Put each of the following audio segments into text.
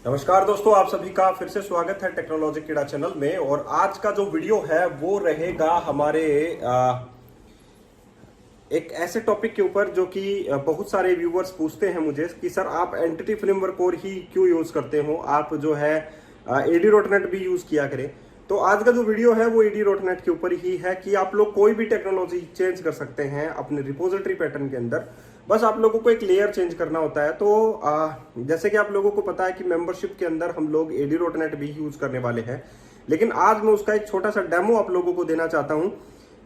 नमस्कार दोस्तों, आप सभी का फिर से स्वागत है टेक्नोलॉजी कीड़ा चैनल में। और आज का जो वीडियो है वो रहेगा हमारे एक ऐसे टॉपिक के ऊपर जो कि बहुत सारे व्यूवर्स पूछते हैं मुझे कि सर आप एंटिटी फ्रेमवर्क कोर ही क्यों यूज करते हो, आप जो है एडी डॉटनेट भी यूज किया करें। तो आज का जो वीडियो है वो एडी डॉटनेट के ऊपर ही है कि आप लोग कोई भी टेक्नोलॉजी चेंज कर सकते हैं अपने रिपोजिटरी पैटर्न के अंदर। बस आप लोगों को एक लेयर चेंज करना होता है। तो जैसे कि आप लोगों को पता है कि मेंबरशिप के अंदर हम लोग एडी डॉटनेट भी यूज करने वाले हैं, लेकिन आज मैं उसका एक छोटा सा डेमो आप लोगों को देना चाहता हूं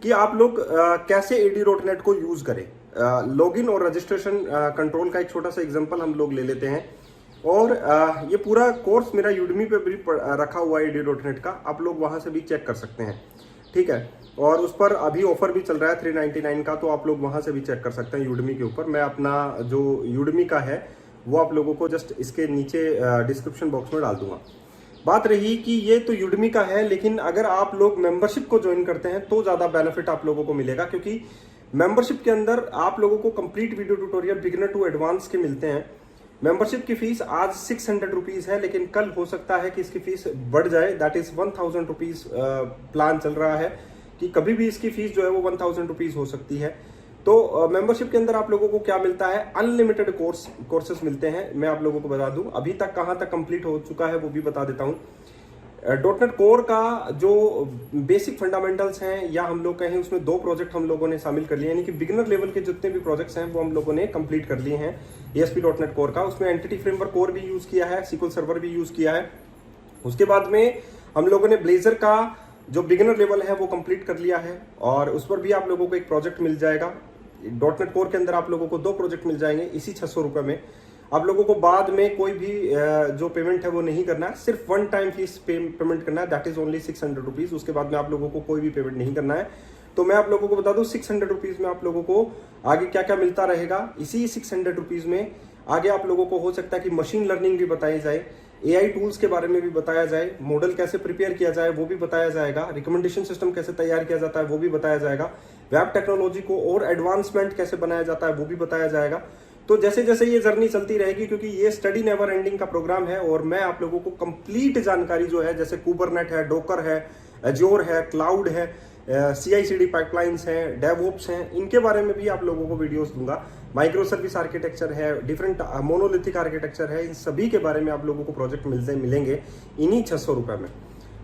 कि आप लोग कैसे एडी डॉटनेट को यूज करें। लॉगिन और रजिस्ट्रेशन कंट्रोल का एक छोटा सा एग्जांपल हम लोग ले लेते हैं। और ये पूरा कोर्स मेरा यूडमी पे भी रखा हुआ है एडी डॉटनेट का, आप लोग वहां से भी चेक कर सकते हैं, ठीक है। और उस पर अभी ऑफर भी चल रहा है 399 का, तो आप लोग वहां से भी चेक कर सकते हैं यूडमी के ऊपर। मैं अपना जो यूडमी का है वो आप लोगों को जस्ट इसके नीचे डिस्क्रिप्शन बॉक्स में डाल दूंगा। बात रही कि ये तो यूडमी का है, लेकिन अगर आप लोग मेंबरशिप को ज्वाइन करते हैं तो ज्यादा बेनिफिट आप लोगों को मिलेगा, क्योंकि मेंबरशिप के अंदर आप लोगों को complete video tutorial beginner to advance के मिलते हैं। मेंबरशिप की फीस आज 600 रुपीज है, लेकिन कल हो सकता है कि इसकी फीस बढ़ जाए, दैट इज 1000 रुपीज प्लान चल रहा है कि कभी भी इसकी फीस जो है वो 1000 रुपीज हो सकती है। तो मेंबरशिप के अंदर आप लोगों को क्या मिलता है, अनलिमिटेड कोर्सेस मिलते हैं। मैं आप लोगों को बता दूं अभी तक कहां तक कंप्लीट हो चुका है वो भी बता देता हूं। डॉटनेट कोर का जो बेसिक फंडामेंटल्स हैं, या हम लोग कहें उसमें 2 प्रोजेक्ट हम लोगों ने शामिल कर लिए, यानी कि बिगिनर लेवल के जितने भी प्रोजेक्ट्स हैं वो हम लोगों ने कंप्लीट कर लिए हैं एएसपी डॉटनेट कोर का। उसमें एंटिटी फ्रेमवर्क कोर भी यूज किया है, SQL सर्वर भी यूज किया है। उसके बाद में हम लोगों ने ब्लेजर का जो बिगिनर लेवल है वो कंप्लीट कर लिया है, और उस पर भी आप लोगों को एक प्रोजेक्ट मिल जाएगा। डॉटनेट कोर के अंदर आप लोगों को 2 प्रोजेक्ट मिल जाएंगे इसी 600 रुपए में। आप लोगों को बाद में कोई भी जो पेमेंट है वो नहीं करना है, सिर्फ 1 टाइम फीस पेमेंट करना है, दैट इज ओनली 600 रुपीज। उसके बाद में आप लोगों को कोई भी पेमेंट नहीं करना है। तो मैं आप लोगों को बता दूं 600 रुपीज में आप लोगों को आगे क्या क्या मिलता रहेगा। इसी 600 रुपीज में आगे आप लोगों को हो सकता है कि मशीन लर्निंग भी बताई जाए, एआई टूल्स के बारे में भी बताया जाए, मॉडल कैसे प्रिपेयर किया जाए वो भी बताया जाएगा, रिकमेंडेशन सिस्टम कैसे तैयार किया जाता है वो भी बताया जाएगा, वेब टेक्नोलॉजी को और एडवांसमेंट कैसे बनाया जाता है वो भी बताया जाएगा। तो जैसे जैसे ये जर्नी चलती रहेगी, क्योंकि ये स्टडी नेवर एंडिंग का प्रोग्राम है, और मैं आप लोगों को कंप्लीट जानकारी जो है, जैसे कुबरनेट है, डोकर है, एज्योर है, क्लाउड है, CI/CD पाइपलाइंस हैं, डेवऑप्स हैं, इनके बारे में भी आप लोगों को वीडियोस दूंगा। माइक्रो सर्विस आर्किटेक्चर है, डिफरेंट मोनोलिथिक आर्किटेक्चर है, इन सभी के बारे में आप लोगों को प्रोजेक्ट मिलेंगे इन्हीं 600 रुपए में।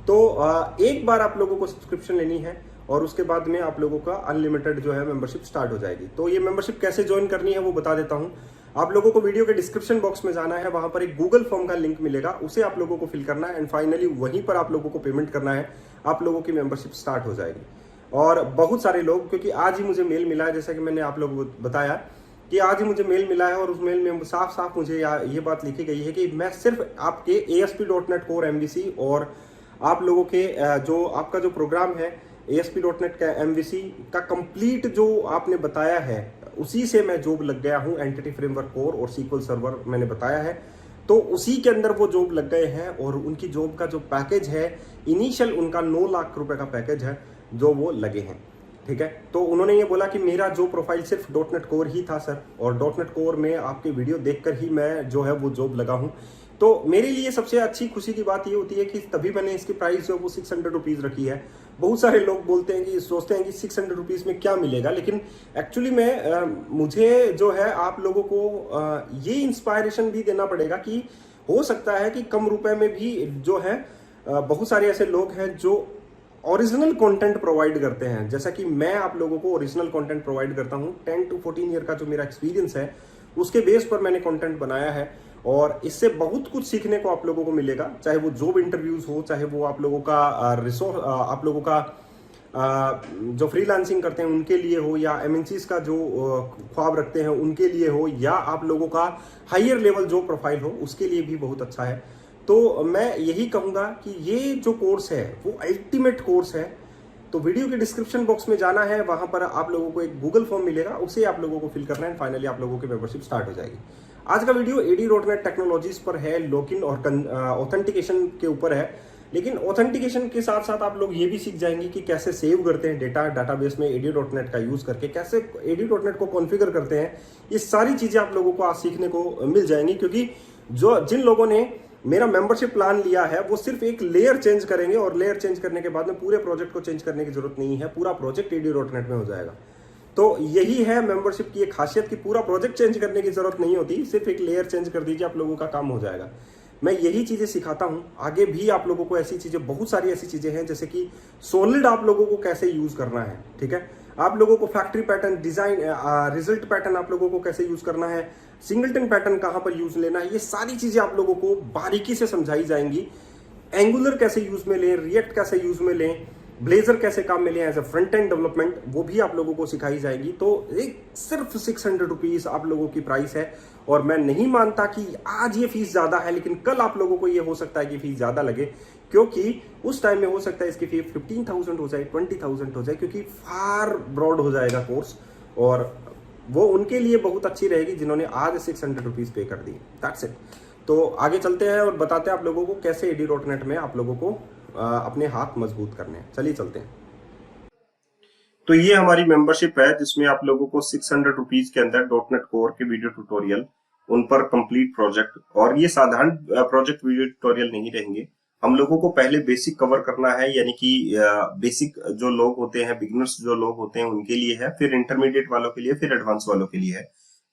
तो एक बार आप लोगों को सब्सक्रिप्शन लेनी है, और उसके बाद में आप लोगों का अनलिमिटेड जो है मेंबरशिप स्टार्ट हो जाएगी। तो ये मेंबरशिप कैसे ज्वाइन करनी है वो बता देता हूं। आप लोगों को वीडियो के डिस्क्रिप्शन बॉक्स में जाना है, वहां पर एक गूगल फॉर्म का लिंक मिलेगा, उसे आप लोगों को फिल करना है, एंड फाइनली वहीं पर आप लोगों को पेमेंट करना है, आप लोगों की मेंबरशिप स्टार्ट हो जाएगी। और बहुत सारे लोग, क्योंकि आज ही मुझे मेल मिला है, जैसा कि मैंने आप लोगों को बताया कि आज ही मुझे मेल मिला है, और उस मेल में साफ साफ मुझे ये बात लिखी गई है कि मैं सिर्फ आपके ASP.NET Core MVC और आप लोगों के जो आपका जो प्रोग्राम है ASP.NET का MVC का कंप्लीट जो आपने बताया है उसी से मैं जॉब लग गया हूं। एंटिटी फ्रेमवर्क कोर और SQL सर्वर मैंने बताया है, तो उसी के अंदर वो जॉब लग गए हैं, और उनकी जॉब का जो पैकेज है इनिशियल उनका 9 लाख रुपए का पैकेज है जो वो लगे हैं, ठीक है। तो उन्होंने ये बोला कि मेरा जो प्रोफाइल सिर्फ डॉटनेट कोर ही था सर, और डॉटनेट कोर में आपके वीडियो देखकर ही मैं जो है वो जॉब लगा हूं। तो मेरे लिए सबसे अच्छी खुशी की बात ये होती है कि तभी मैंने इसकी प्राइस जो वो 600 रुपीज रखी है। बहुत सारे लोग बोलते हैं कि सोचते हैं कि 600 रुपीज में क्या मिलेगा, लेकिन एक्चुअली में मुझे जो है आप लोगों को ये इंस्पायरेशन भी देना पड़ेगा कि हो सकता है कि कम रुपए में भी जो है बहुत सारे ऐसे लोग हैं जो ओरिजिनल कंटेंट प्रोवाइड करते हैं, जैसा कि मैं आप लोगों को ओरिजिनल कंटेंट प्रोवाइड करता हूं। 10 to 14 ईयर का जो मेरा एक्सपीरियंस है उसके बेस पर मैंने कंटेंट बनाया है, और इससे बहुत कुछ सीखने को आप लोगों को मिलेगा, चाहे वो जॉब इंटरव्यूज हो, चाहे वो आप लोगों का आप लोगों का जो फ्रीलांसिंग करते हैं उनके लिए हो, या MNCs का जो ख्वाब रखते हैं उनके लिए हो, या आप लोगों का हायर लेवल जो प्रोफाइल हो उसके लिए भी बहुत अच्छा है। तो मैं यही कहूंगा कि ये जो कोर्स है वो अल्टीमेट कोर्स है। तो वीडियो के डिस्क्रिप्शन बॉक्स में जाना है, वहां पर आप लोगों को एक गूगल फॉर्म मिलेगा, उसे आप लोगों को फिल करना है, फाइनली आप लोगों की मेंबरशिप स्टार्ट हो जाएगी। आज का वीडियो AD.NET टेक्नोलॉजीज पर है, लॉगिन और ऑथेंटिकेशन के ऊपर है। लेकिन ऑथेंटिकेशन के साथ साथ आप लोग ये भी सीख जाएंगे कि कैसे सेव करते हैं डेटा डाटाबेस में AD.NET का यूज करके, कैसे AD.NET को कॉन्फ़िगर करते हैं। ये सारी चीजें आप लोगों को आज सीखने को मिल जाएंगी, क्योंकि जिन लोगों ने मेरा मेंबरशिप प्लान लिया है वो सिर्फ एक लेयर चेंज करेंगे और लेयर चेंज करने के बाद में पूरे प्रोजेक्ट को चेंज करने की जरूरत नहीं है, पूरा प्रोजेक्ट AD.NET में हो जाएगा। तो यही है मेंबरशिप की एक खासियत कि पूरा प्रोजेक्ट चेंज करने की जरूरत नहीं होती, सिर्फ एक लेयर चेंज कर दीजिए, आप लोगों का काम हो जाएगा। मैं यही चीजें सिखाता हूं, आगे भी आप लोगों को ऐसी चीजें, बहुत सारी ऐसी चीजें हैं, जैसे कि सॉलिड आप लोगों को कैसे यूज करना है, ठीक है, आप लोगों को factory pattern, design, result pattern आप लोगों को कैसे यूज करना है, सिंगलटन पैटर्न कहां पर यूज लेना है, ये सारी चीजें आप लोगों को बारीकी से समझाई जाएंगी। एंगुलर कैसे यूज में लें, रिएक्ट कैसे यूज में लें, ब्लेजर कैसे काम में लें as a front end development, वो भी आप लोगों को सिखाई जाएगी। तो एक सिर्फ 600 रुपीज आप लोगों की प्राइस है। और मैं नहीं मानता कि आज ये फीस ज्यादा है, लेकिन कल आप लोगों को ये हो सकता है कि फीस ज्यादा लगे, क्योंकि उस टाइम में हो सकता है इसकी फीस 15,000 हो जाए, 20,000 हो जाए, क्योंकि फार ब्रॉड हो जाएगा कोर्स, और वो उनके लिए बहुत अच्छी रहेगी जिन्होंने आज 600 रुपीज पे कर दी। That's it. तो आगे चलते हैं और बताते हैं आप लोगों को कैसे AD.NET में आप लोगों को अपने हाथ मजबूत करने हैं। चलिए चलते हैं। तो ये हमारी मेंबरशिप है जिसमें आप लोगों को 600 रुपीज के अंदर .NET कोर के वीडियो ट्यूटोरियल, उन पर कंप्लीट प्रोजेक्ट, और ये साधारण प्रोजेक्ट वीडियो ट्यूटोरियल नहीं रहेंगे। हम लोगों को पहले बेसिक कवर करना है, यानी कि बेसिक जो लोग होते हैं, बिगिनर्स जो लोग होते हैं उनके लिए है, फिर इंटरमीडिएट वालों के लिए, फिर एडवांस वालों के लिए है।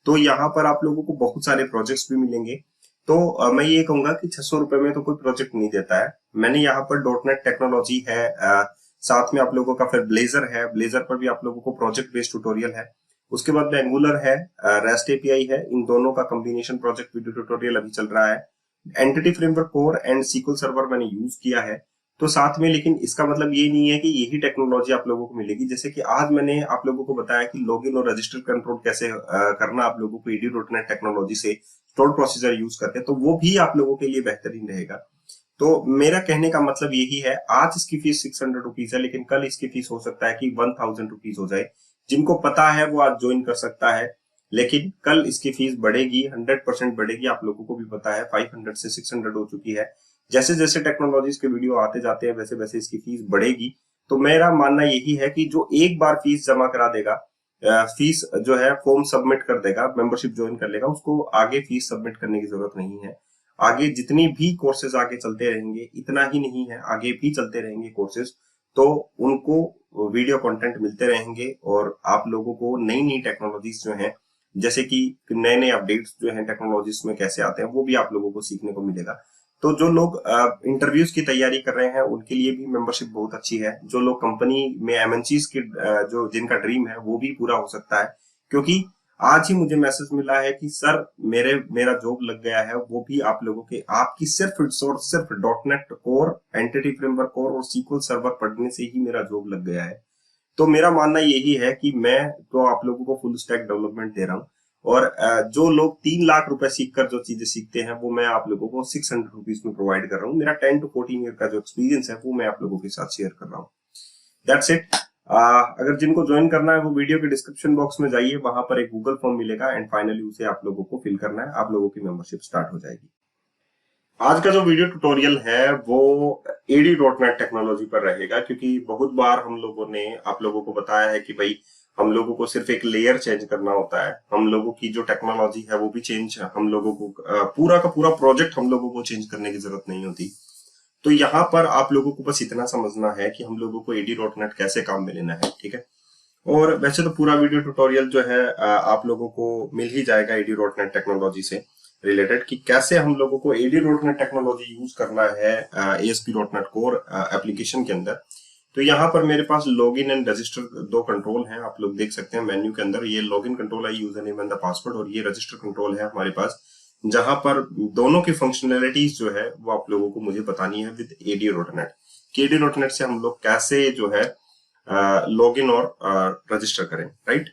तो यहाँ पर आप लोगों को बहुत सारे प्रोजेक्ट्स भी मिलेंगे। तो मैं ये कहूंगा कि 600 रुपए में तो कोई प्रोजेक्ट नहीं देता है। मैंने यहाँ पर .NET टेक्नोलॉजी है, साथ में आप लोगों का फिर ब्लेजर है, ब्लेजर पर भी आप लोगों को प्रोजेक्ट बेस्ड ट्यूटोरियल है। उसके बाद में एंगुलर है, रेस्ट एपीआई है, इन दोनों का कॉम्बिनेशन प्रोजेक्ट वीडियो ट्यूटोरियल अभी चल रहा है। Entity framework core and SQL server मैंने यूज किया है। तो साथ में, लेकिन इसका मतलब ये नहीं है कि यही टेक्नोलॉजी आप लोगों को मिलेगी। जैसे कि आज मैंने आप लोगों को बताया कि लॉगिन और रजिस्टर कंट्रोल कैसे करना आप लोगों को AD.NET टेक्नोलॉजी से स्टोर प्रोसीजर यूज करके, तो वो भी आप लोगों के लिए बेहतरीन रहेगा। तो मेरा कहने का मतलब यही है, आज इसकी फीस 600 रुपीज है, लेकिन कल इसकी फीस हो सकता है कि 1000 रुपीज हो जाए। जिनको पता है वो आज ज्वाइन कर सकता है, लेकिन कल इसकी फीस बढ़ेगी, 100% बढ़ेगी। आप लोगों को भी पता है 500 से 600 हो चुकी है। जैसे जैसे टेक्नोलॉजीज के वीडियो आते जाते हैं वैसे वैसे इसकी फीस बढ़ेगी। तो मेरा मानना यही है कि जो एक बार फीस जमा करा देगा, फीस जो है फॉर्म सबमिट कर देगा, मेंबरशिप ज्वाइन कर लेगा, उसको आगे फीस सबमिट करने की जरूरत नहीं है। आगे जितनी भी कोर्सेज आगे चलते रहेंगे, इतना ही नहीं है, आगे भी चलते रहेंगे कोर्सेज, तो उनको वीडियो कंटेंट मिलते रहेंगे और आप लोगों को नई नई टेक्नोलॉजीज जो हैं, जैसे कि नए नए अपडेट्स जो हैं टेक्नोलॉजीज में कैसे आते हैं, वो भी आप लोगों को सीखने को मिलेगा। तो जो लोग इंटरव्यूज की तैयारी कर रहे हैं उनके लिए भी मेंबरशिप बहुत अच्छी है। जो लोग कंपनी में MNCs की जो जिनका ड्रीम है वो भी पूरा हो सकता है, क्योंकि आज ही मुझे मैसेज मिला है कि सर मेरा जॉब लग गया है, वो भी आप लोगों के, आपकी सिर्फ .NET core, entity framework core और SQL सर्वर पढ़ने से ही मेरा जॉब लग गया है। तो मेरा मानना यही है कि मैं तो आप लोगों को फुल स्टैक डेवलपमेंट दे रहा हूँ, और जो लोग 3 लाख रुपए सीखकर जो चीजें सीखते हैं वो मैं आप लोगों को 600 रुपीज में प्रोवाइड कर रहा हूँ। मेरा 10 to 14 ईयर का जो एक्सपीरियंस है वो मैं आप लोगों के साथ शेयर कर रहा हूँ। That's it. अगर जिनको ज्वाइन करना है वो वीडियो के डिस्क्रिप्शन बॉक्स में जाइए, वहां पर एक गूगल फॉर्म मिलेगा एंड फाइनली उसे आप लोगों को फिल करना है, आप लोगों की मेंबरशिप स्टार्ट हो जाएगी। आज का जो वीडियो ट्यूटोरियल है वो AD.NET टेक्नोलॉजी पर रहेगा, क्योंकि बहुत बार हम लोगों ने आप लोगों को बताया है कि भाई हम लोगों को सिर्फ एक लेयर चेंज करना होता है, हम लोगों की जो टेक्नोलॉजी है वो भी चेंज, हम लोगों को पूरा का पूरा प्रोजेक्ट हम लोगों को चेंज करने की जरूरत नहीं होती। तो यहाँ पर आप लोगों को बस इतना समझना है कि हम लोगों को AD.NET कैसे काम में लेना है, ठीक है। और वैसे तो पूरा वीडियो ट्यूटोरियल जो है आप लोगों को मिल ही जाएगा AD.NET टेक्नोलॉजी से रिलेटेड, कि कैसे हम लोगों को AD.NET टेक्नोलॉजी यूज करना है ASP.NET कोर एप्लीकेशन के अंदर। तो यहाँ पर मेरे पास लॉगिन एंड रजिस्टर 2 कंट्रोल हैं, आप लोग देख सकते हैं मेन्यू के अंदर। ये लॉगिन कंट्रोल है, user name and the password, और ये रजिस्टर कंट्रोल है हमारे पास, जहां पर दोनों की फंक्शनैलिटीज जो है वो आप लोगों को मुझे बतानी है विद AD.NET। AD.NET से हम लोग कैसे जो है लॉगिन और रजिस्टर करें, राइट।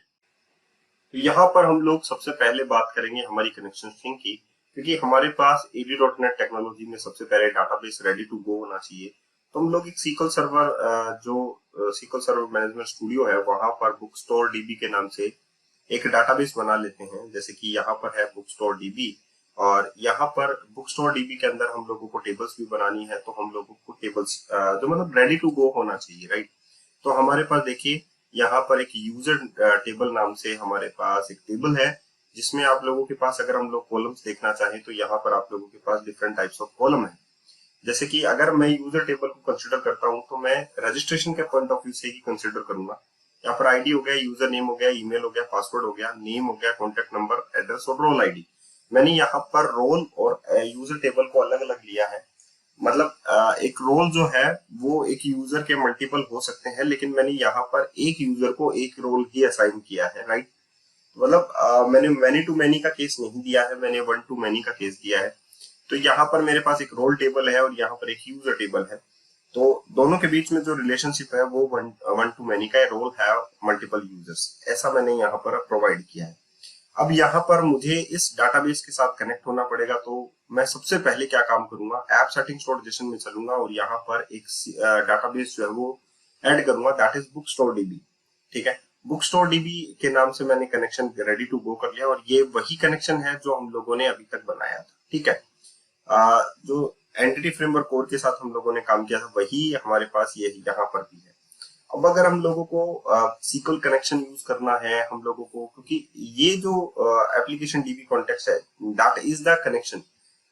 तो यहाँ पर हम लोग सबसे पहले बात करेंगे हमारी कनेक्शन स्ट्रिंग की, क्योंकि हमारे पास AD.NET टेक्नोलॉजी में सबसे पहले डाटाबेस रेडी टू गो होना चाहिए। तो हम लोग एक SQL सर्वर जो SQL सर्वर मैनेजमेंट स्टूडियो है वहां पर बुकस्टोर DB के नाम से एक डाटाबेस बना लेते हैं। जैसे कि यहाँ पर है बुकस्टोर DB, और यहाँ पर बुकस्टोर DB के अंदर हम लोगों को टेबल्स भी बनानी है। तो हम लोगों को टेबल्स जो मतलब रेडी टू गो होना चाहिए, राइट। तो हमारे पास देखिए यहाँ पर एक यूजर टेबल नाम से हमारे पास एक टेबल है, जिसमें आप लोगों के पास अगर हम लोग कॉलम्स देखना चाहें तो यहाँ पर आप लोगों के पास डिफरेंट टाइप्स ऑफ कॉलम है। जैसे कि अगर मैं यूजर टेबल को कंसिडर करता हूं तो मैं रजिस्ट्रेशन के पॉइंट ऑफ व्यू से ही कंसिडर करूंगा। यहाँ पर आईडी हो गया, यूजर नेम हो गया, ईमेल हो गया, पासवर्ड हो गया, नेम हो गया, कॉन्टेक्ट नंबर, एड्रेस और रोल आईडी। मैंने यहाँ पर रोल और यूजर टेबल को अलग अलग लिया है। मतलब एक रोल जो है वो एक यूजर के मल्टीपल हो सकते हैं, लेकिन मैंने यहाँ पर एक यूजर को एक रोल ही असाइन किया है, राइट। मतलब मैंने मैनी टू मैनी का केस नहीं दिया है, मैंने वन टू मैनी का केस दिया है। तो यहाँ पर मेरे पास एक रोल टेबल है और यहाँ पर एक यूजर टेबल है। तो दोनों के बीच में जो रिलेशनशिप है वो वन टू मैनी का है, रोल है मल्टीपल यूजर्स, ऐसा मैंने यहाँ पर प्रोवाइड किया है। अब यहाँ पर मुझे इस डाटाबेस के साथ कनेक्ट होना पड़ेगा, तो मैं सबसे पहले क्या काम करूंगा, ऐप सेटिंग्स डॉट जेसन में चलूंगा और यहाँ पर एक डाटाबेस जो है वो ऐड करूंगा, that is book store dB. ठीक है, बुक स्टोर डीबी के नाम से मैंने कनेक्शन रेडी टू गो कर लिया और ये वही कनेक्शन है जो हम लोगों ने अभी तक बनाया था। ठीक है, जो एंटिटी फ्रेमवर्क कोर के साथ हम लोगों ने काम किया था वही हमारे पास ये यहाँ पर भी है। अब अगर हम लोगों को सीक्वल कनेक्शन यूज करना है हम लोगों को, क्योंकि ये जो एप्लीकेशन डीबी कॉन्टेक्स्ट है दैट इज द कनेक्शन,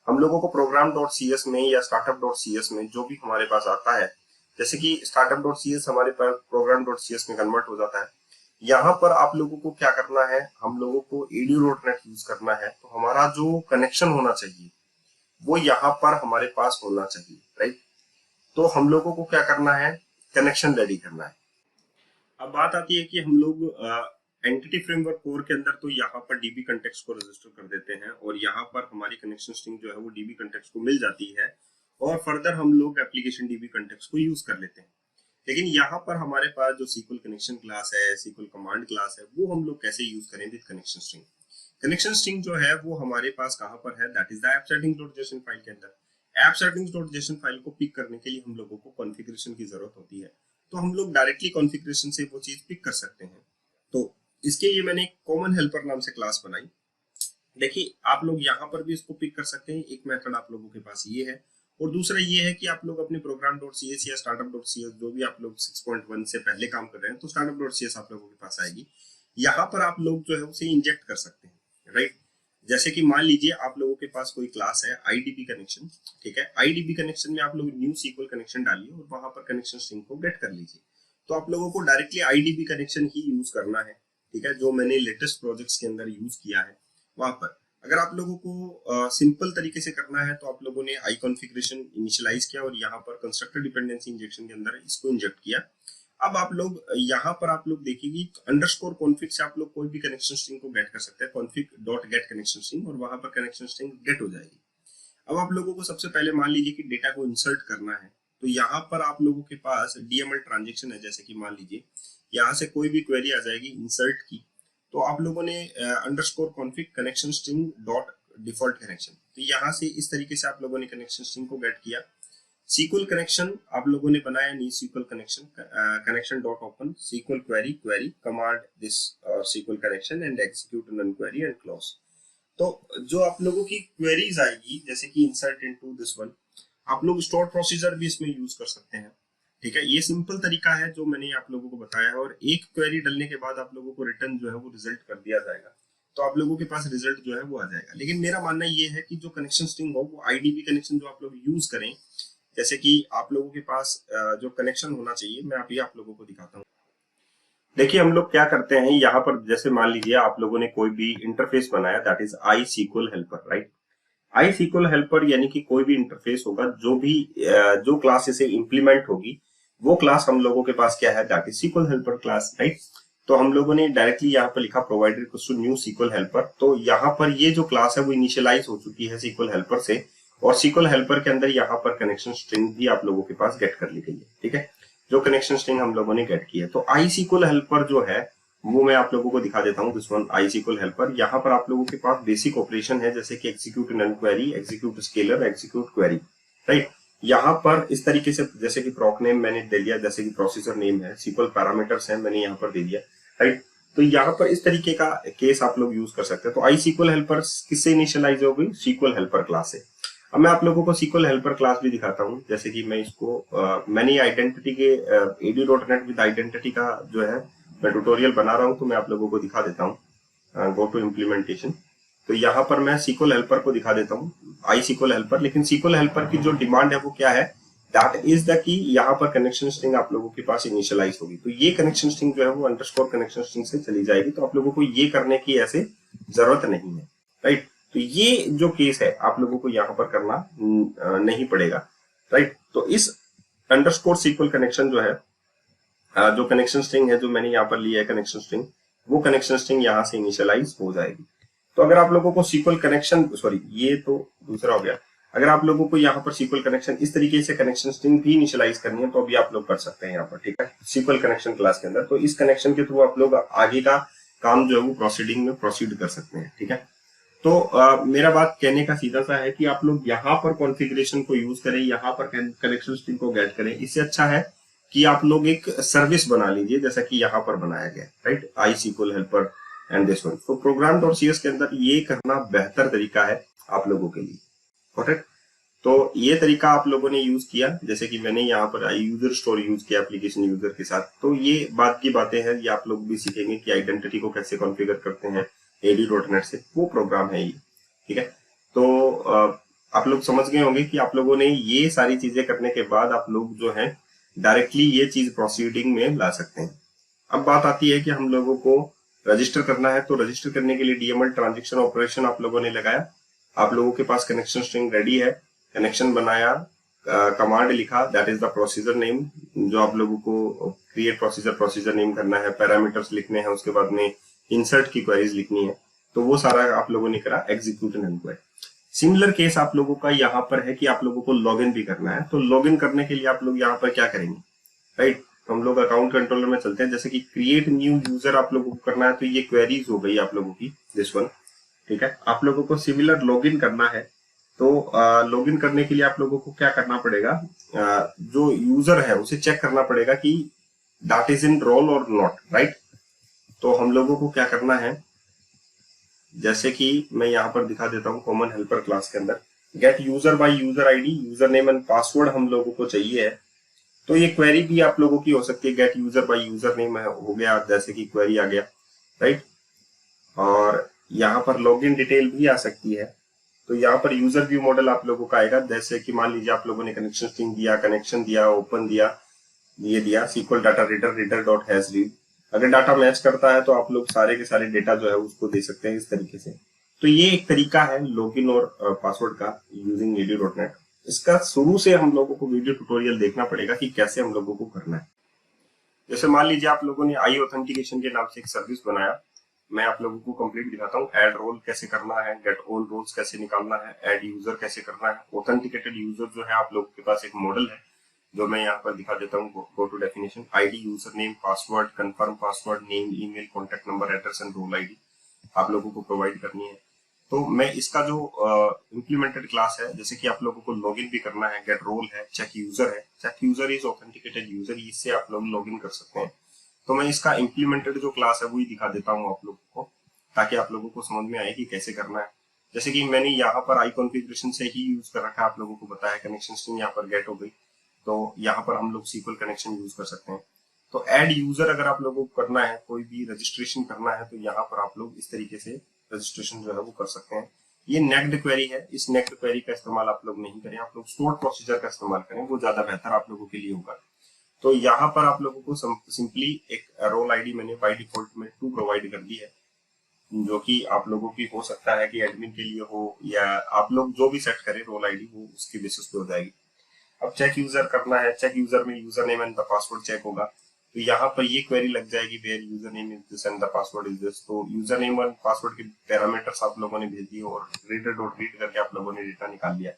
हम लोगों को प्रोग्राम डॉट सी एस में या स्टार्टअप डॉट सी एस में जो भी हमारे पास आता है, जैसे कि स्टार्टअप डॉट सी एस हमारे पास प्रोग्राम डॉट सी एस में कन्वर्ट हो जाता है। यहाँ पर आप लोगों को क्या करना है, हम लोगों को एडी.नेट यूज करना है। तो हमारा जो कनेक्शन होना चाहिए वो यहाँ पर हमारे पास होना चाहिए, राइट। तो हम लोगों को क्या करना है, कनेक्शन रेडी करना है। अब बात आती है कि हम लोग एंटिटी फ्रेमवर्क कोर के अंदर तो यहाँ पर डीबी कंटेक्स्ट को रजिस्टर कर देते हैं और यहाँ पर हमारी कनेक्शन स्ट्रिंग जो है वो डीबी कंटेक्स्ट को मिल जाती है और फर्दर हम लोग एप्लीकेशन डीबी कंटेक्स्ट को यूज कर लेते हैं। लेकिन यहाँ पर हमारे पास जो सीक्वल कनेक्शन क्लास है, सीक्वल कमांड क्लास है, वो हम लोग कैसे यूज करें with connection string. Connection string जो है वो हमारे पास कहाँ पर है, that is the app settings dot JSON file के अंदर। App settings dot JSON file को पिक करने के लिए हम लोगों को कॉन्फ़िगरेशन की जरूरत होती है, तो हम लोग डायरेक्टली कॉन्फ़िगरेशन से वो चीज पिक कर सकते हैं। तो इसके लिए मैंने एक कॉमन हेल्पर नाम से क्लास बनाई। देखिए आप लोग यहाँ पर भी इसको पिक कर सकते हैं, एक मेथड आप लोगों के पास ये है और दूसरा ये है कि आप लोग अपने प्रोग्राम डॉट सी एस या स्टार्टअप डॉट सी एस जो भी आप लोग 6.1 से पहले काम कर रहे हैं तो स्टार्टअप डॉट सी एस आप लोगों के पास आएगी। यहाँ पर आप लोग जो है उसे इंजेक्ट कर सकते हैं, राइट। जैसे कि मान लीजिए आप लोगों के पास कोई क्लास है आईडीबी कनेक्शन, ठीक है। आईडीबी कनेक्शन में आप लोग न्यू सीक्वल कनेक्शन डालिए और वहां पर कनेक्शन स्ट्रिंग को गेट कर लीजिए। तो आप लोगों को डायरेक्टली आईडीबी कनेक्शन ही यूज करना है, ठीक है, जो मैंने लेटेस्ट प्रोजेक्ट्स के अंदर यूज किया है वहां पर। अगर आप लोगों को सिंपल तरीके से करना है तो आप लोगों ने आई कॉन्फ़िगरेशन इनिशियलाइज किया और यहाँ पर कंस्ट्रक्टर डिपेंडेंसी इंजेक्शन के अंदर इसको इंजेक्ट किया। अब आप लोग यहाँ पर आप लोग देखेंगे अंडरस्कोर कॉन्फिग से आप लोग कोई भी कनेक्शन स्ट्रिंग को गेट कर सकते हैं, config dot get connection string, और वहां पर कनेक्शन स्ट्रिंग गेट हो जाएगी। अब आप लोगों को सबसे पहले मान लीजिए कि डेटा को इंसर्ट करना है, तो यहाँ पर आप लोगों के पास डीएमएल ट्रांजेक्शन है। जैसे कि मान लीजिए यहाँ से कोई भी क्वेरी आ जाएगी इंसर्ट की, तो आप लोगों ने underscore config connection string dot default connection, तो यहाँ से इस तरीके से आप लोगों ने कनेक्शन स्ट्रिंग को गेट किया। सीक्वल कनेक्शन आप लोगों ने बनाया, new SQL connection, connection dot open SQL query, query command this SQL connection and execute non query and close. तो जो आप लोगों की क्वेरीज आएगी जैसे कि इंसर्ट इनटू दिस वन, आप लोग स्टोर प्रोसीजर भी इसमें यूज कर सकते हैं, ठीक है। ये सिंपल तरीका है जो मैंने आप लोगों को बताया है और एक क्वेरी डालने के बाद आप लोगों को रिटर्न जो है वो रिजल्ट कर दिया जाएगा, तो आप लोगों के पास रिजल्ट जो है वो आ जाएगा। लेकिन मेरा मानना ये है कि जो कनेक्शन स्ट्रिंग हो वो आईडीबी कनेक्शन जो आप लोग यूज करें, जैसे कि आप लोगों के पास जो कनेक्शन होना चाहिए, मैं अभी आप लोगों को दिखाता हूँ। देखिए हम लोग क्या करते हैं यहाँ पर, जैसे मान लीजिए आप लोगों ने कोई भी इंटरफेस बनाया, that is I SQL helper, right. I SQL helper यानी कि कोई भी इंटरफेस होगा, जो भी जो क्लास इसे इंप्लीमेंट होगी वो क्लास हम लोगों के पास क्या है, that is SQL helper class, right. तो हम लोगों ने डायरेक्टली यहाँ पर लिखा provider equals to new SQL helper, तो यहाँ पर ये जो क्लास है वो इनिशियलाइज हो चुकी है सीक्वल हेल्पर से और सीक्वल हेल्पर के अंदर यहाँ पर कनेक्शन स्ट्रिंग भी आप लोगों के पास गेट कर ली गई है, ठीक है, जो कनेक्शन स्ट्रिंग हम लोगों ने गेट की है। तो आई सीक्वल हेल्पर जो है वो मैं आप लोगों को दिखा देता हूँ, this one I SQL helper. यहाँ पर आप लोगों के पास बेसिक ऑपरेशन है जैसे कि execute non query, execute scalar, execute query, right. यहाँ पर इस तरीके से जैसे कि प्रॉक नेम मैंने दे दिया, जैसे कि प्रोसेसर नेम है, सीक्वल पैरामीटर्स है मैंने यहाँ पर दे दिया, राइट। तो यहाँ पर इस तरीके का केस आप लोग यूज कर सकते हैं। तो आई सीक्वल हेल्पर किससे इनिशियलाइज हो गई, सीक्वल हेल्पर क्लास से। अब मैं आप लोगों को सीक्वल हेल्पर क्लास भी दिखाता हूँ, जैसे कि मैं इसको मैंने आइडेंटिटी के एडी.नेट विद आइडेंटिटी का जो है मैं ट्यूटोरियल बना रहा हूँ, तो मैं आप लोगों को दिखा देता हूँ। Go to implementation. तो यहाँ पर मैं SQL हेल्पर को दिखा देता हूँ, iSQL हेल्पर। लेकिन SQL हेल्पर की जो डिमांड है वो क्या है, दैट इज द की यहाँ पर कनेक्शन स्ट्रिंग आप लोगों के पास इनिशियलाइज होगी। तो ये कनेक्शन स्ट्रिंग जो है वो अंडरस्कोर कनेक्शन स्ट्रिंग से चली जाएगी। तो आप लोगों को ये करने की ऐसे जरूरत नहीं है, राइट। तो ये जो केस है आप लोगों को यहाँ पर करना नहीं पड़ेगा, राइट। तो इस अंडरस्कोर SQL कनेक्शन जो है, जो कनेक्शन स्ट्रिंग है जो मैंने यहाँ पर लिया है कनेक्शन स्ट्रिंग, वो कनेक्शन स्ट्रिंग यहाँ से इनिशियलाइज हो जाएगी। तो अगर आप लोगों को SQL कनेक्शन, सॉरी ये तो दूसरा हो गया, अगर आप लोगों को यहाँ पर SQL कनेक्शन इस तरीके से कनेक्शन स्ट्रिंग भी इनिशियलाइज करनी है तो अभी आप लोग कर सकते हैं यहाँ पर, ठीक है, SQL कनेक्शन क्लास के अंदर। तो इस कनेक्शन के थ्रू आप लोग आगे का काम जो है वो प्रोसीडिंग में प्रोसीड कर सकते हैं, ठीक है। तो मेरा बात कहने का सीधा सा है कि आप लोग यहाँ पर कॉन्फ़िगरेशन को यूज करें, यहाँ पर कनेक्शन स्ट्रिंग को गेट करें। इससे अच्छा है कि आप लोग एक सर्विस बना लीजिए जैसा कि यहाँ पर बनाया गया, right, iSQL helper and this one. तो प्रोग्राम.cs के अंदर ये करना बेहतर तरीका है आप लोगों के लिए, करेक्ट। तो ये तरीका आप लोगों ने यूज किया, जैसे कि मैंने यहाँ पर यूजर स्टोर यूज किया एप्लीकेशन यूजर के साथ। तो ये बात की बातें हैं, ये आप लोग भी सीखेंगे कि आइडेंटिटी को कैसे कॉन्फ़िगर करते हैं AD.NET से, वो प्रोग्राम है ये, ठीक है। तो आप लोग समझ गए होंगे कि आप लोगों ने ये सारी चीजें करने के बाद आप लोग जो है डायरेक्टली ये चीज प्रोसीडिंग में ला सकते हैं। अब बात आती है कि हम लोगों को रजिस्टर करना है। तो रजिस्टर करने के लिए DML ट्रांजेक्शन ऑपरेशन आप लोगों ने लगाया, आप लोगों के पास कनेक्शन स्ट्रिंग रेडी है, कनेक्शन बनाया, कमांड लिखा, that is the procedure name, जो आप लोगों को क्रिएट प्रोसीजर नेम करना है, पैरामीटर्स लिखने हैं, उसके बाद में इंसर्ट की क्वेरीज लिखनी है। तो वो सारा आप लोगों ने करा, execute and and. Similar case आप लोगों का यहाँ पर है कि आप लोगों को लॉगिन भी करना है। तो लॉगिन करने के लिए आप लोग यहाँ पर क्या करेंगे, राइट। हम लोग अकाउंट कंट्रोलर में चलते हैं, जैसे कि क्रिएट न्यू यूजर आप लोगों को करना है। तो ये क्वेरीज हो गई आप लोगों की, दिस वन, ठीक है। आप लोगों को सिमिलर लॉगिन करना है। तो लॉगिन करने के लिए आप लोगों को क्या करना पड़ेगा, जो यूजर है उसे चेक करना पड़ेगा कि दैट इज इन रोल और नॉट, राइट। तो हम लोगों को क्या करना है, जैसे कि मैं यहाँ पर दिखा देता हूँ कॉमन हेल्पर क्लास के अंदर, gate user by user ID, user name and password हम लोगों को चाहिए है। तो ये क्वेरी भी आप लोगों की हो सकती है, gate user by user name हो गया, जैसे कि क्वेरी आ गया, राइट। और यहाँ पर लॉगिन डिटेल भी आ सकती है। तो यहाँ पर यूजर व्यू मॉडल आप लोगों का आएगा, जैसे कि मान लीजिए आप लोगों ने कनेक्शन स्ट्रिंग दिया, कनेक्शन दिया, ओपन दिया, ये दिया SQL data reader dot hash read. अगर डाटा मैच करता है तो आप लोग सारे के सारे डेटा जो है उसको दे सकते हैं इस तरीके से। तो ये एक तरीका है लॉगिन और पासवर्ड का यूजिंग AD.NET। इसका शुरू से हम लोगों को वीडियो ट्यूटोरियल देखना पड़ेगा कि कैसे हम लोगों को करना है। जैसे मान लीजिए आप लोगों ने आई ऑथेंटिकेशन के नाम से एक सर्विस बनाया, मैं आप लोगों को कंप्लीट दिखाता हूँ। ऐड रोल कैसे करना है, गेट ऑल रोल्स कैसे निकालना है, ऐड यूजर कैसे करना है। ऑथेंटिकेटेड यूजर जो है आप लोगों के पास एक मॉडल है जो मैं यहाँ पर दिखा देता हूँ। Go to definition, ID, user name, password, confirm password, name, email, contact number, address and role ID आप लोगों को प्रोवाइड करनी है। तो मैं इसका जो इम्प्लीमेंटेड क्लास है, जैसे कि आप लोगों को लॉगिन भी करना है, गेट रोल है, चेक यूजर है, check user is authenticated user, इससे आप लोग लॉगिन कर सकते हैं। तो मैं इसका इम्प्लीमेंटेड जो क्लास है वही दिखा देता हूँ आप लोगों को, ताकि आप लोगों को समझ में आए कि कैसे करना है। जैसे कि मैंने यहाँ पर आई कॉन्फ़िगरेशन से ही यूज कर रखा है, आप लोगों को बताया, कनेक्शन स्ट्रिंग यहाँ पर गेट हो गई। तो यहाँ पर हम लोग SQL कनेक्शन यूज कर सकते हैं। तो ऐड यूजर अगर आप लोगों को करना है, कोई भी रजिस्ट्रेशन करना है, तो यहाँ पर आप लोग इस तरीके से रजिस्ट्रेशन जो है वो कर सकते हैं। ये नेक्ड क्वेरी है, इस नेक्ड क्वेरी का इस्तेमाल आप लोग नहीं करें, आप लोग स्टोर्ड प्रोसीजर का इस्तेमाल करें, वो ज्यादा बेहतर आप लोगों के लिए होगा। तो यहाँ पर आप लोगों को सिंपली एक रोल आईडी मैंने बाय डिफॉल्ट में 2 प्रोवाइड कर दी है, जो कि आप लोगों की हो सकता है कि एडमिन के लिए हो, या आप लोग जो भी सेट करें रोल आईडी वो उसकी बेसिस पे हो जाएगी। अब चेक यूजर करना है, चेक यूजर में user name and the password check होगा। तो यहाँ पर ये क्वेरी लग जाएगी, where user name is this and the password is this. तो यूजर नेम और पासवर्ड के पैरामीटर्स आप लोगों ने भेज दिए और रीडर डॉट रीड करके आप लोगों ने डेटा निकाल लिया।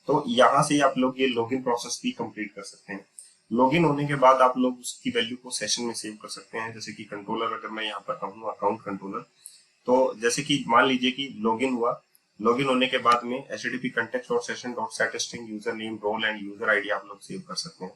तो यहाँ से आप लोग ये लॉगिन प्रोसेस भी कंप्लीट कर सकते हैं। लॉगिन होने के बाद आप लोग उसकी वैल्यू को सेशन में सेव कर सकते हैं। जैसे कि कंट्रोलर, अगर मैं यहाँ पर कहूँ अकाउंट कंट्रोलर, तो जैसे कि मान लीजिए कि लॉगिन हुआ, लॉगिन होने के बाद में http context dot session dot set string user name, role and user ID आप लोग सेव कर सकते हैं।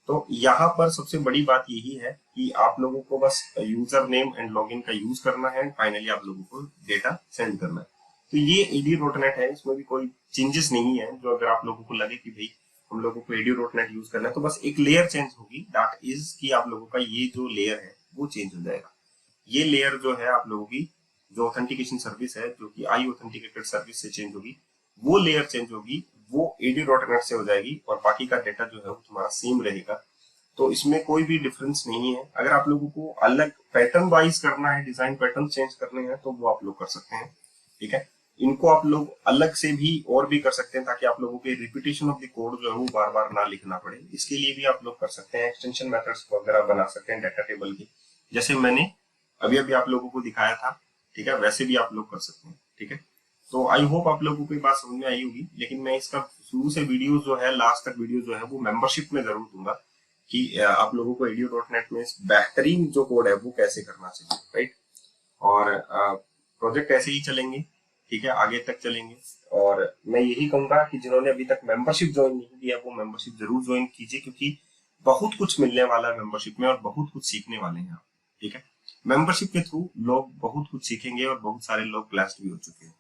तो यहाँ पर सबसे बड़ी बात यही है कि आप लोगों को बस यूजर नेम एंड लॉगिन का यूज करना है, एंड फाइनली आप लोगों को डेटा सेंड करना है। तो ये AD.NET है, इसमें भी कोई चेंजेस नहीं है। जो अगर आप लोगों को लगे कि भाई हम लोगों को AD.NET यूज करना है, तो बस एक लेयर चेंज होगी, दैट इज कि आप लोगों का ये जो लेयर है वो चेंज हो जाएगा। ये लेयर जो है आप लोगों की जो ऑथेंटिकेशन सर्विस है, जो कि आई ऑथेंटिकेटेड सर्विस से चेंज होगी, वो लेयर चेंज होगी, वो AD.NET से हो जाएगी और बाकी का डेटा जो है वो तुम्हारा सेम रहेगा। तो इसमें कोई भी डिफरेंस नहीं है। अगर आप लोगों को अलग पैटर्न वाइज करना है, डिजाइन पैटर्न चेंज करने हैं, तो वो आप लोग कर सकते हैं। ठीक है, इनको आप लोग अलग से भी और भी कर सकते हैं ताकि आप लोगों के रिपीटेशन ऑफ द कोड जो है वो बार बार ना लिखना पड़े। इसके लिए भी आप लोग कर सकते हैं, एक्सटेंशन मेथड्स वगैरह बना सकते हैं डाटा टेबल के, जैसे मैंने अभी अभी आप लोगों को दिखाया था। ठीक है, वैसे भी आप लोग कर सकते हैं। ठीक है, तो आई होप आप लोगों को ये बात समझ में आई होगी। लेकिन मैं इसका शुरू से वीडियो जो है, लास्ट तक वीडियो जो है वो मेंबरशिप में जरूर दूंगा कि आप लोगों को AD.NET में बेहतरीन जो कोड है वो कैसे करना चाहिए। राइट, और प्रोजेक्ट ऐसे ही चलेंगे। ठीक है, आगे तक चलेंगे। और मैं यही कहूंगा कि जिन्होंने अभी तक मेंबरशिप ज्वाइन नहीं किया वो मेंबरशिप जरूर ज्वाइन कीजिए, क्योंकि बहुत कुछ मिलने वाला है मेंबरशिप में और बहुत कुछ सीखने वाले हैं आप। ठीक है, मेंबरशिप के थ्रू लोग बहुत कुछ सीखेंगे और बहुत सारे लोग ब्लेस्ड भी हो चुके हैं।